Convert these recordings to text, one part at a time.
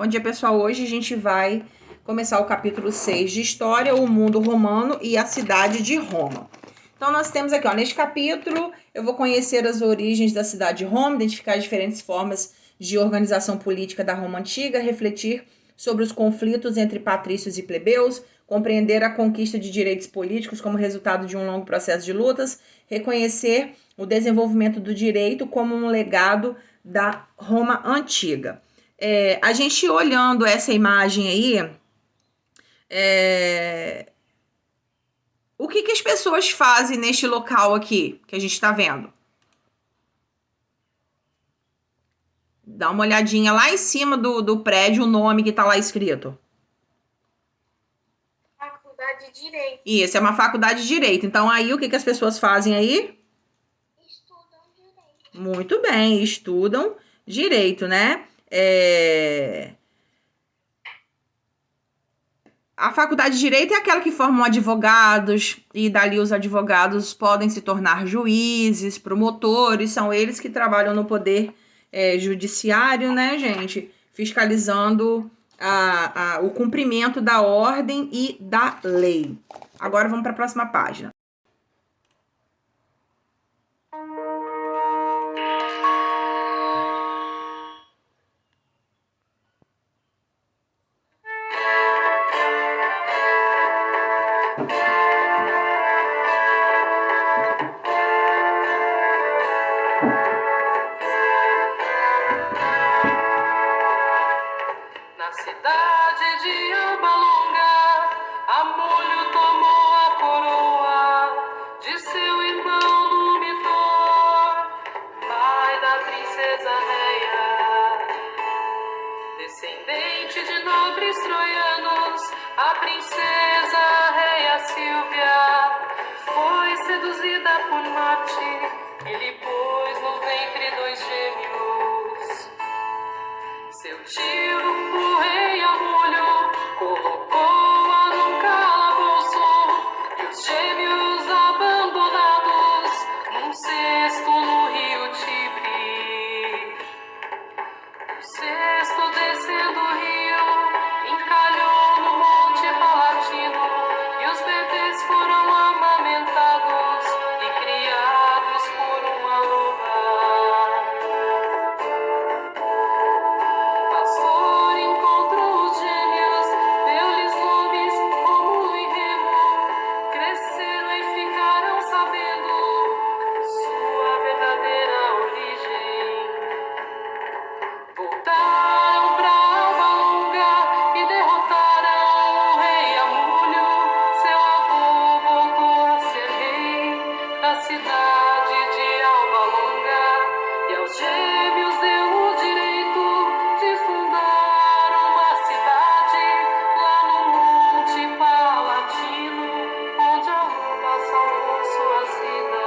Bom dia, pessoal. Hoje a gente vai começar o capítulo 6 de História, o mundo romano e a cidade de Roma. Então, nós temos aqui, neste capítulo, eu vou conhecer as origens da cidade de Roma, identificar as diferentes formas de organização política da Roma antiga, refletir sobre os conflitos entre patrícios e plebeus, compreender a conquista de direitos políticos como resultado de um longo processo de lutas, reconhecer o desenvolvimento do direito como um legado da Roma antiga. A gente olhando essa imagem aí, o que as pessoas fazem neste local aqui, que a gente está vendo? Dá uma olhadinha lá em cima do prédio, o nome que está lá escrito. Faculdade de Direito. Isso, é uma faculdade de Direito. Então, aí, o que as pessoas fazem aí? Estudam Direito. Muito bem, estudam Direito, né? A faculdade de Direito é aquela que formam advogados, e dali os advogados podem se tornar juízes, promotores, são eles que trabalham no poder judiciário, né, gente? Fiscalizando o cumprimento da ordem e da lei. Agora vamos para a próxima página. Na cidade de Alba Longa, Amulho tomou a coroa de seu irmão Numitor, pai da princesa Réia. Descendente de nobres troianos, a princesa Réia Sílvia foi seduzida por Marte, ele pôs no ventre 2 gêmeos. Seu tio, o rei Amulho, colocou-a num calabouço e os gêmeos abandonados num cesto no rio Tibre. O cesto descendo o rio encalhou no Monte Palatino e os bebês foram amamentados e criados por uma loba. Pastor encontrou os gêmeos, deu-lhes nomes Rômulo e Remo, cresceram e ficaram sabendo sua verdadeira origem. Voltaram pra Alba Longa e derrotaram o rei Amulho. Seu avô voltou a ser rei da cidade de Alba Longa e aos gêmeos deu o direito de fundar uma cidade lá no Monte Palatino, onde a Roma salvou suas vidas.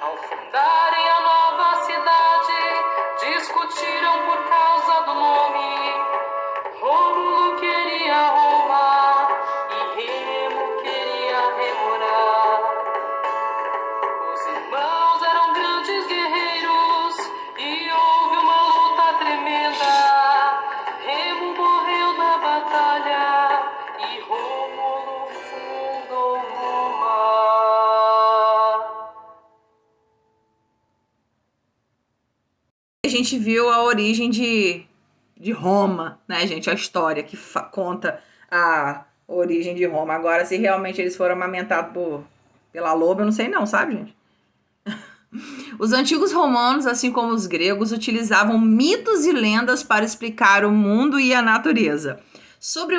Ao fundarem a nova cidade, discutiram por causa do nome. Rômulo queria Roma e Remo queria Remorar. Os irmãos eram grandes guerreiros e houve uma luta tremenda. Remo morreu na batalha e Rômulo fundou Roma. A gente viu a origem de Roma, né, gente? A história que conta a origem de Roma. Agora, se realmente eles foram amamentados pela loba, eu não sei não, sabe, gente? Os antigos romanos, assim como os gregos, utilizavam mitos e lendas para explicar o mundo e a natureza. Sobre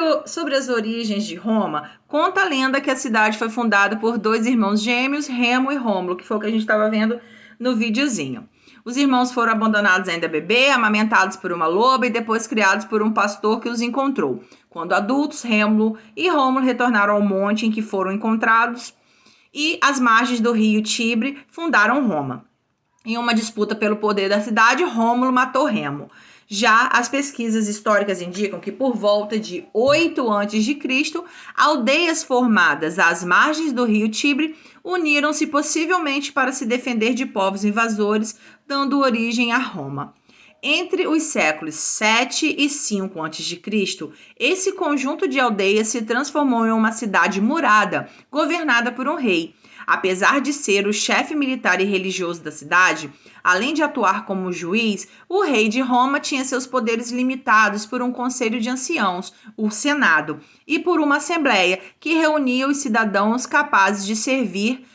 as origens de Roma, conta a lenda que a cidade foi fundada por 2 irmãos gêmeos, Remo e Rômulo, que foi o que a gente estava vendo no videozinho. Os irmãos foram abandonados ainda bebê, amamentados por uma loba e depois criados por um pastor que os encontrou. Quando adultos, Remo e Rômulo retornaram ao monte em que foram encontrados e às margens do rio Tibre fundaram Roma. Em uma disputa pelo poder da cidade, Rômulo matou Remo. Já as pesquisas históricas indicam que por volta de 8 a.C., aldeias formadas às margens do rio Tibre uniram-se possivelmente para se defender de povos invasores, dando origem a Roma. Entre os séculos 7 e 5 a.C., esse conjunto de aldeias se transformou em uma cidade murada, governada por um rei. Apesar de ser o chefe militar e religioso da cidade, além de atuar como juiz, o rei de Roma tinha seus poderes limitados por um conselho de anciãos, o Senado, e por uma assembleia que reunia os cidadãos capazes de servir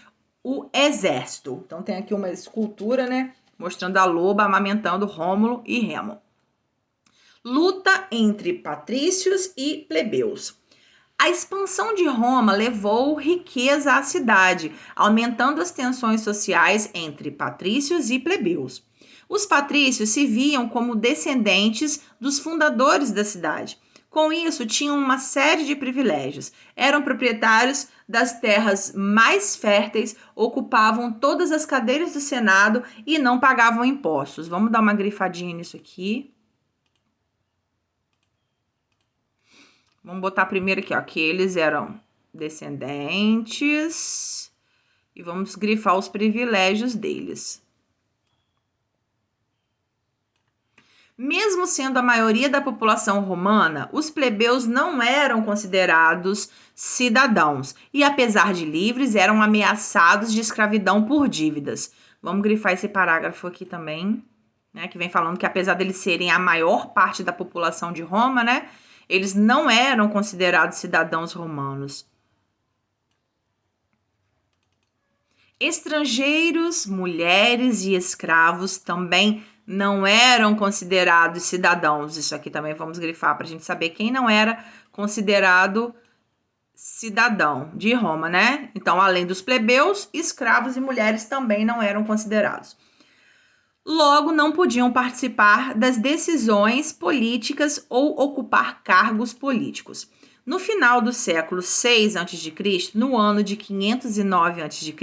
o exército. Então tem aqui uma escultura, né, mostrando a loba amamentando Rômulo e Remo. Luta entre patrícios e plebeus. A expansão de Roma levou riqueza à cidade, aumentando as tensões sociais entre patrícios e plebeus. Os patrícios se viam como descendentes dos fundadores da cidade. Com isso, tinham uma série de privilégios. Eram proprietários das terras mais férteis, ocupavam todas as cadeiras do Senado e não pagavam impostos. Vamos dar uma grifadinha nisso aqui. Vamos botar primeiro aqui, ó, que eles eram descendentes e vamos grifar os privilégios deles. Mesmo sendo a maioria da população romana, os plebeus não eram considerados cidadãos e, apesar de livres, eram ameaçados de escravidão por dívidas. Vamos grifar esse parágrafo aqui também, né, que vem falando que apesar deles serem a maior parte da população de Roma, né, eles não eram considerados cidadãos romanos. Estrangeiros, mulheres e escravos também não eram considerados cidadãos. Isso aqui também vamos grifar para a gente saber quem não era considerado cidadão de Roma, né? Então, além dos plebeus, escravos e mulheres também não eram considerados. Logo, não podiam participar das decisões políticas ou ocupar cargos políticos. No final do século 6 a.C., no ano de 509 a.C.,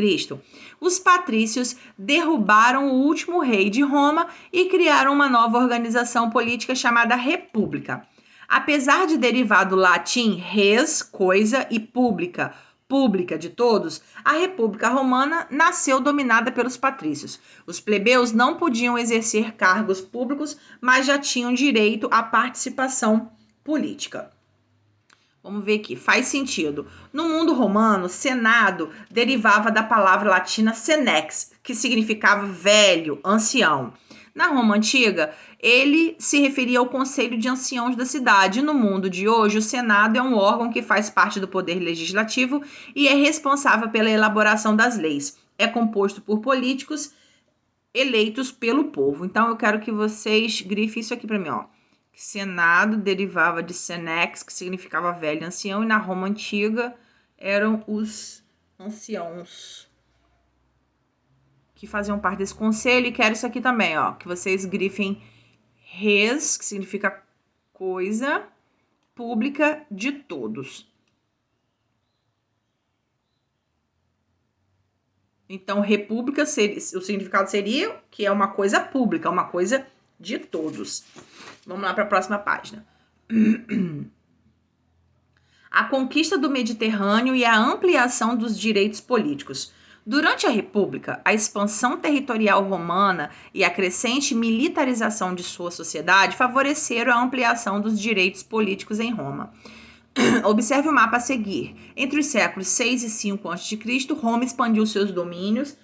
os patrícios derrubaram o último rei de Roma e criaram uma nova organização política chamada República. Apesar de derivar do latim res, coisa, e pública, pública de todos, a República Romana nasceu dominada pelos patrícios. Os plebeus não podiam exercer cargos públicos, mas já tinham direito à participação política. Vamos ver aqui, faz sentido. No mundo romano, Senado derivava da palavra latina senex, que significava velho, ancião. Na Roma Antiga, ele se referia ao Conselho de Anciãos da cidade. No mundo de hoje, o Senado é um órgão que faz parte do Poder Legislativo e é responsável pela elaboração das leis. É composto por políticos eleitos pelo povo. Então, eu quero que vocês grifem isso aqui para mim, ó. Senado derivava de senex, que significava velho, ancião, e na Roma Antiga eram os anciãos que faziam parte desse conselho. E quero isso aqui também, ó, que vocês grifem res, que significa coisa, pública de todos. Então, república, seria, o significado seria que é uma coisa pública, uma coisa de todos. Vamos lá para a próxima página. A conquista do Mediterrâneo e a ampliação dos direitos políticos. Durante a República, a expansão territorial romana e a crescente militarização de sua sociedade favoreceram a ampliação dos direitos políticos em Roma. Observe o mapa a seguir. Entre os séculos 6 e 5 a.C., Roma expandiu seus domínios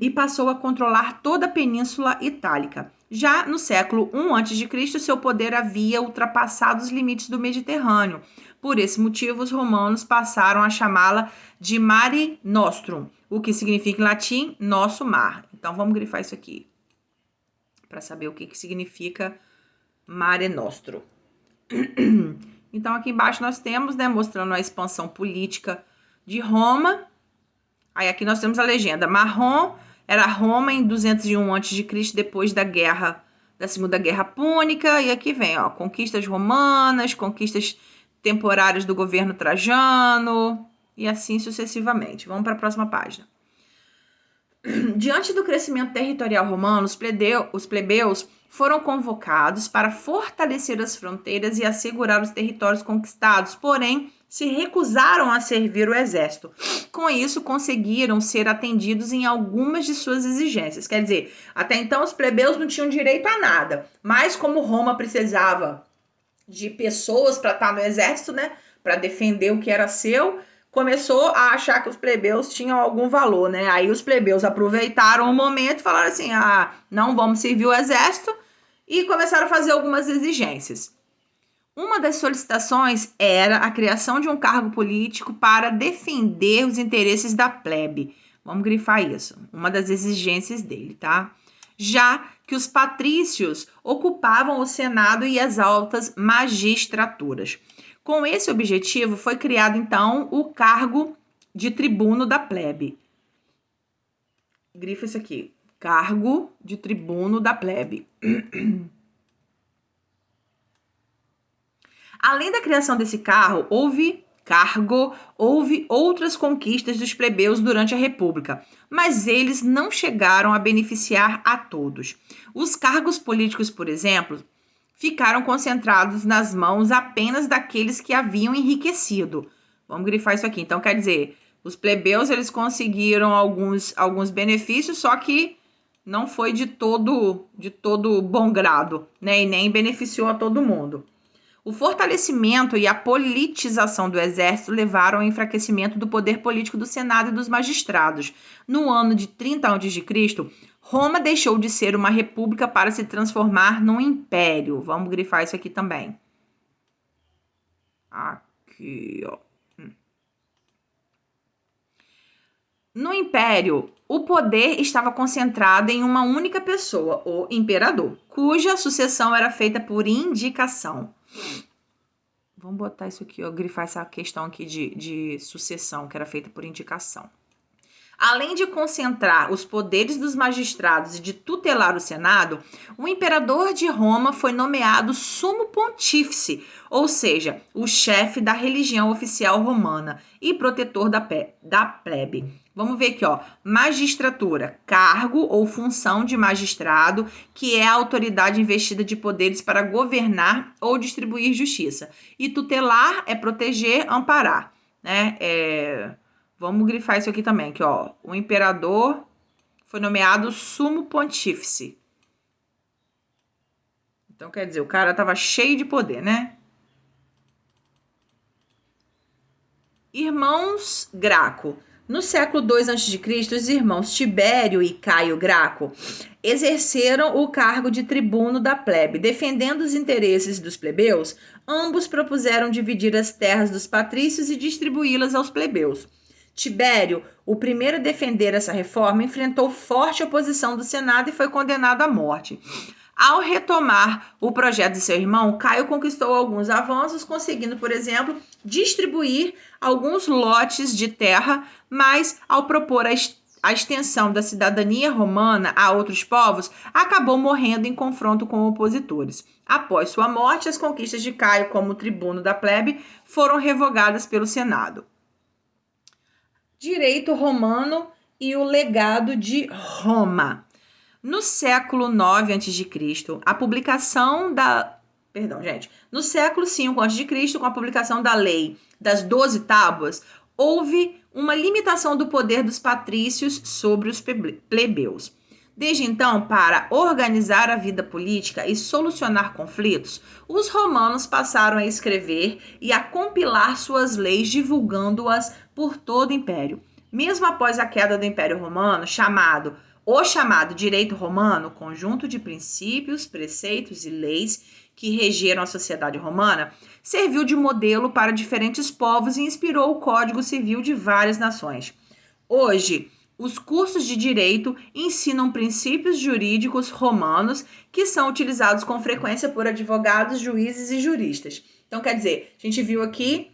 e passou a controlar toda a Península Itálica. Já no século I a.C., seu poder havia ultrapassado os limites do Mediterrâneo. Por esse motivo, os romanos passaram a chamá-la de Mare Nostrum, o que significa em latim nosso mar. Então, vamos grifar isso aqui, para saber o que significa Mare Nostrum. Então, aqui embaixo nós temos, né, mostrando a expansão política de Roma. Aí aqui nós temos a legenda. Marrom era Roma em 201 a.C., depois da Segunda Guerra Púnica. E aqui vem, ó, conquistas romanas, conquistas temporárias do governo Trajano e assim sucessivamente. Vamos para a próxima página. Diante do crescimento territorial romano, os plebeus foram convocados para fortalecer as fronteiras e assegurar os territórios conquistados, porém se recusaram a servir o exército. Com isso, conseguiram ser atendidos em algumas de suas exigências. Quer dizer, até então os plebeus não tinham direito a nada, mas como Roma precisava de pessoas para estar no exército, né, para defender o que era seu, começou a achar que os plebeus tinham algum valor, né? Aí os plebeus aproveitaram o momento e falaram assim: ah, não vamos servir o exército, e começaram a fazer algumas exigências. Uma das solicitações era a criação de um cargo político para defender os interesses da plebe. Vamos grifar isso. Uma das exigências dele, tá? Já que os patrícios ocupavam o Senado e as altas magistraturas. Com esse objetivo, foi criado, então, o cargo de tribuno da plebe. Grifa isso aqui. Cargo de tribuno da plebe. Além da criação desse cargo, houve outras conquistas dos plebeus durante a República, mas eles não chegaram a beneficiar a todos. Os cargos políticos, por exemplo, ficaram concentrados nas mãos apenas daqueles que haviam enriquecido. Vamos grifar isso aqui. Então, quer dizer, os plebeus eles conseguiram alguns benefícios, só que não foi de todo bom grado, né? E nem beneficiou a todo mundo. O fortalecimento e a politização do exército levaram ao enfraquecimento do poder político do Senado e dos magistrados. No ano de 30 a.C., Roma deixou de ser uma república para se transformar num império. Vamos grifar isso aqui também. Aqui, ó. No império, o poder estava concentrado em uma única pessoa, o imperador, cuja sucessão era feita por indicação. Vamos botar isso aqui, ó, grifar essa questão aqui de sucessão, que era feita por indicação. Além de concentrar os poderes dos magistrados e de tutelar o Senado, o imperador de Roma foi nomeado sumo pontífice, ou seja, o chefe da religião oficial romana e protetor da plebe. Vamos ver aqui, ó, magistratura, cargo ou função de magistrado, que é a autoridade investida de poderes para governar ou distribuir justiça. E tutelar é proteger, amparar, né? Vamos grifar isso aqui também, que ó, o imperador foi nomeado sumo pontífice. Então, quer dizer, o cara tava cheio de poder, né? Irmãos Graco. No século II a.C., os irmãos Tibério e Caio Graco exerceram o cargo de tribuno da plebe. Defendendo os interesses dos plebeus, ambos propuseram dividir as terras dos patrícios e distribuí-las aos plebeus. Tibério, o primeiro a defender essa reforma, enfrentou forte oposição do Senado e foi condenado à morte. Ao retomar o projeto de seu irmão, Caio conquistou alguns avanços, conseguindo, por exemplo, distribuir alguns lotes de terra, mas ao propor a extensão da cidadania romana a outros povos, acabou morrendo em confronto com opositores. Após sua morte, as conquistas de Caio como tribuno da plebe foram revogadas pelo Senado. Direito romano e o legado de Roma. No século IX a.C., a publicação da... No século V a.C., com a publicação da lei das 12 tábuas, houve uma limitação do poder dos patrícios sobre os plebeus. Desde então, para organizar a vida política e solucionar conflitos, os romanos passaram a escrever e a compilar suas leis, divulgando-as por todo o império. Mesmo após a queda do Império Romano, o chamado direito romano, conjunto de princípios, preceitos e leis que regeram a sociedade romana, serviu de modelo para diferentes povos e inspirou o Código Civil de várias nações. Hoje, os cursos de direito ensinam princípios jurídicos romanos que são utilizados com frequência por advogados, juízes e juristas. Então, quer dizer, a gente viu aqui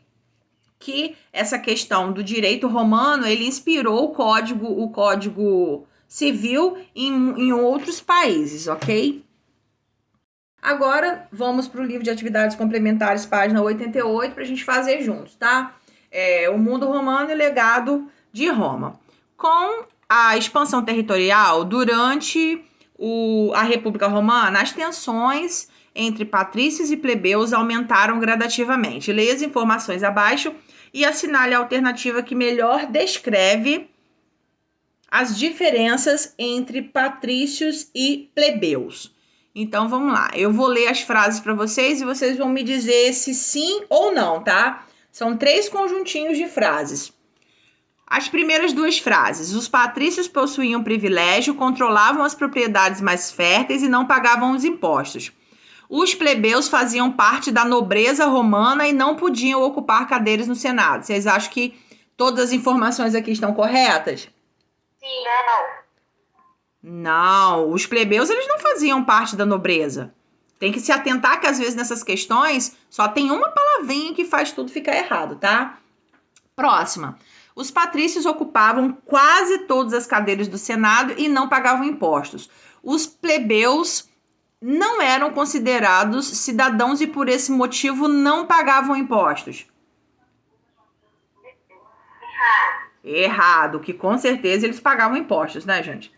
que essa questão do direito romano, ele inspirou o Código Civil em outros países, ok? Agora, vamos para o livro de atividades complementares, página 88, para a gente fazer juntos, tá? O mundo romano e o legado de Roma. Com a expansão territorial, durante a República Romana, as tensões entre patrícios e plebeus aumentaram gradativamente. Leia as informações abaixo e assinale a alternativa que melhor descreve as diferenças entre patrícios e plebeus. Então, vamos lá. Eu vou ler as frases para vocês e vocês vão me dizer se sim ou não, tá? São 3 conjuntinhos de frases. As primeiras 2 frases. Os patrícios possuíam privilégio, controlavam as propriedades mais férteis e não pagavam os impostos. Os plebeus faziam parte da nobreza romana e não podiam ocupar cadeiras no Senado. Vocês acham que todas as informações aqui estão corretas? Sim. Não, os plebeus eles não faziam parte da nobreza. Tem que se atentar que às vezes nessas questões só tem uma palavrinha que faz tudo ficar errado, tá? Próxima. Os patrícios ocupavam quase todas as cadeiras do Senado e não pagavam impostos. Os plebeus não eram considerados cidadãos e por esse motivo não pagavam impostos. Errado, que com certeza eles pagavam impostos, né, gente?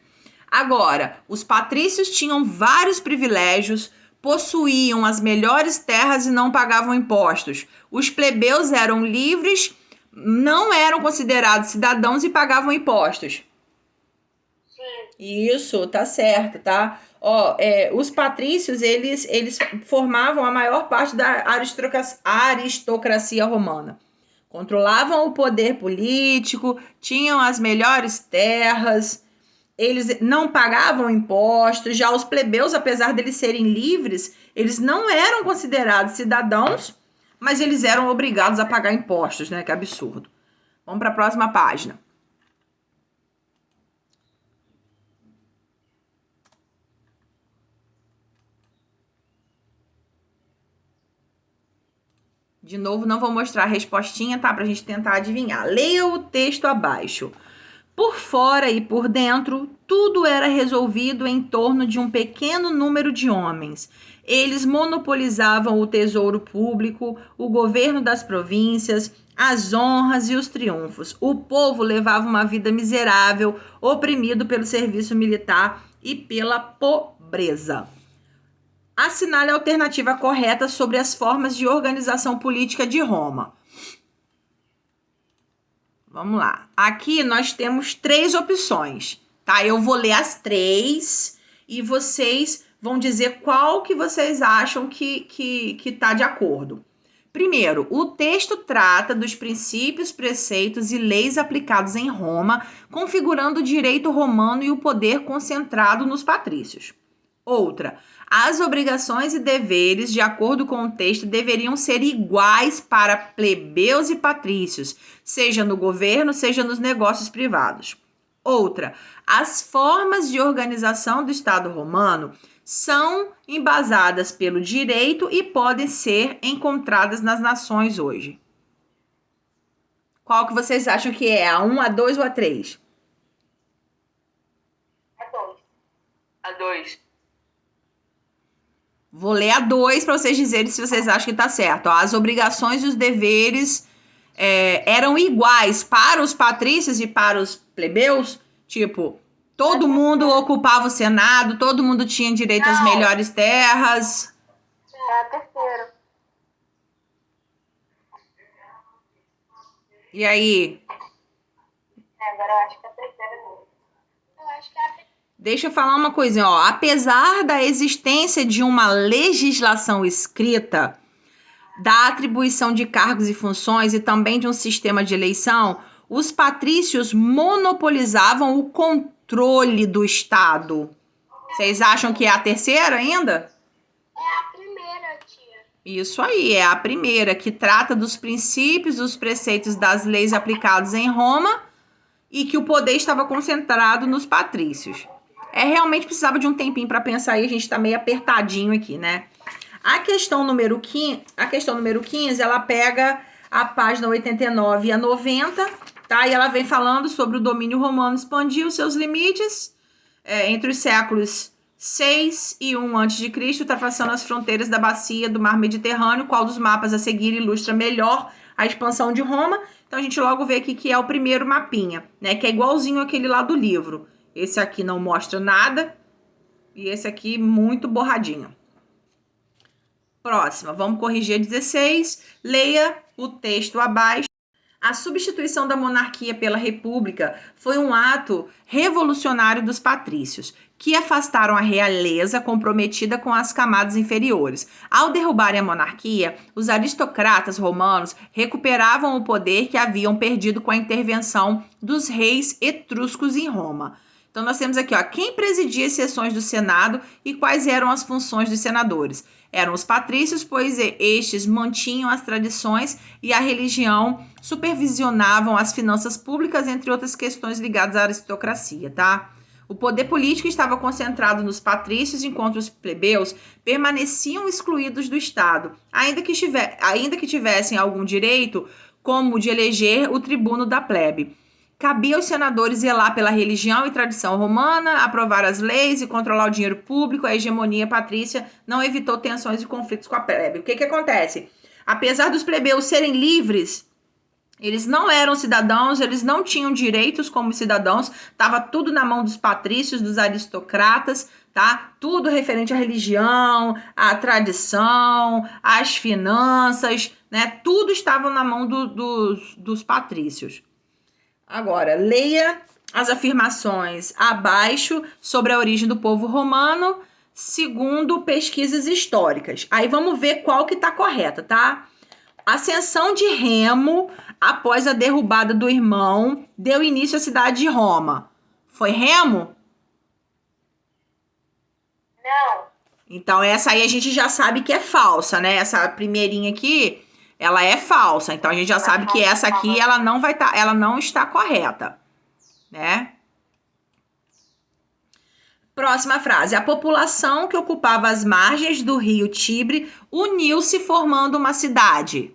Agora, os patrícios tinham vários privilégios, possuíam as melhores terras e não pagavam impostos. Os plebeus eram livres, não eram considerados cidadãos e pagavam impostos. Sim. Isso, tá certo, tá? Os patrícios, eles formavam a maior parte da aristocracia romana. Controlavam o poder político, tinham as melhores terras, eles não pagavam impostos. Já os plebeus, apesar deles serem livres, eles não eram considerados cidadãos, mas eles eram obrigados a pagar impostos, né? Que absurdo. Vamos para a próxima página. De novo, não vou mostrar a respostinha, tá? Pra gente tentar adivinhar. Leia o texto abaixo. Por fora e por dentro, tudo era resolvido em torno de um pequeno número de homens. Eles monopolizavam o tesouro público, o governo das províncias, as honras e os triunfos. O povo levava uma vida miserável, oprimido pelo serviço militar e pela pobreza. Assinale a alternativa correta sobre as formas de organização política de Roma. Vamos lá. Aqui nós temos 3 opções, tá? Eu vou ler as 3 e vocês vão dizer qual que vocês acham que tá de acordo. Primeiro, o texto trata dos princípios, preceitos e leis aplicados em Roma, configurando o direito romano e o poder concentrado nos patrícios. Outra, as obrigações e deveres, de acordo com o texto, deveriam ser iguais para plebeus e patrícios, seja no governo, seja nos negócios privados. Outra, as formas de organização do Estado romano são embasadas pelo direito e podem ser encontradas nas nações hoje. Qual que vocês acham que é? A 1, a 2 ou a 3? A 2. A 2. Vou ler a 2 para vocês dizerem se vocês acham que tá certo. Ó, as obrigações e os deveres eram iguais para os patrícios e para os plebeus. Tipo, todo mundo ocupava o Senado, todo mundo tinha direito às melhores terras. É a terceira. E aí? Agora eu acho que é a terceira. Eu acho que é a terceira. Deixa eu falar uma coisinha, ó. Apesar da existência de uma legislação escrita, da atribuição de cargos e funções e também de um sistema de eleição, os patrícios monopolizavam o controle do Estado. Vocês acham que é a terceira ainda? É a primeira, tia. Isso aí, é a primeira, que trata dos princípios, dos preceitos das leis aplicados em Roma e que o poder estava concentrado nos patrícios. Realmente precisava de um tempinho para pensar aí, a gente tá meio apertadinho aqui, né? A questão número 15, ela pega a página 89 e a 90, tá? E ela vem falando sobre o domínio romano expandir os seus limites entre os séculos 6 e 1 a.C., ultrapassando as fronteiras da bacia do mar Mediterrâneo. Qual dos mapas a seguir ilustra melhor a expansão de Roma? Então, a gente logo vê aqui que é o primeiro mapinha, né? Que é igualzinho aquele lá do livro. Esse aqui não mostra nada e esse aqui muito borradinho. Próxima, vamos corrigir a 16. Leia o texto abaixo. A substituição da monarquia pela república foi um ato revolucionário dos patrícios, que afastaram a realeza comprometida com as camadas inferiores. Ao derrubarem a monarquia, os aristocratas romanos recuperavam o poder que haviam perdido com a intervenção dos reis etruscos em Roma. Então, nós temos aqui, ó, quem presidia as sessões do Senado e quais eram as funções dos senadores. Eram os patrícios, pois estes mantinham as tradições e a religião, supervisionavam as finanças públicas, entre outras questões ligadas à aristocracia, tá? O poder político estava concentrado nos patrícios, enquanto os plebeus permaneciam excluídos do Estado, ainda que tivessem algum direito, como o de eleger o tribuno da plebe. Cabia aos senadores zelar pela religião e tradição romana, aprovar as leis e controlar o dinheiro público. A hegemonia patrícia não evitou tensões e conflitos com a plebe. O que acontece? Apesar dos plebeus serem livres, eles não eram cidadãos, eles não tinham direitos como cidadãos, estava tudo na mão dos patrícios, dos aristocratas, tá? Tudo referente à religião, à tradição, às finanças, né? Tudo estava na mão dos patrícios. Agora, leia as afirmações abaixo sobre a origem do povo romano, segundo pesquisas históricas. Aí vamos ver qual que está correta, tá? A ascensão de Remo, após a derrubada do irmão, deu início à cidade de Roma. Foi Remo? Não. Então, essa aí a gente já sabe que é falsa, né? Essa primeirinha aqui, ela é falsa. Então, a gente já sabe que essa aqui, ela não está correta, né? Próxima frase. A população que ocupava as margens do rio Tibre uniu-se formando uma cidade.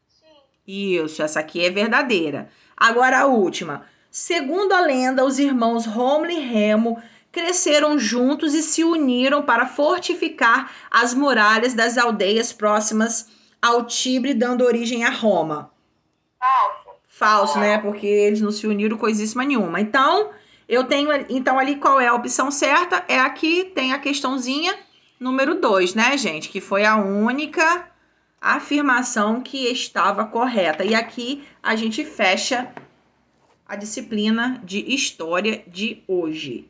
Sim. Isso, essa aqui é verdadeira. Agora a última. Segundo a lenda, os irmãos Rômulo e Remo cresceram juntos e se uniram para fortificar as muralhas das aldeias próximas ao Tibre, dando origem a Roma. Falso. Falso, né? Porque eles não se uniram coisíssima nenhuma. Então, então ali qual é a opção certa? É aqui, tem a questãozinha número 2, né, gente? Que foi a única afirmação que estava correta. E aqui a gente fecha a disciplina de história de hoje.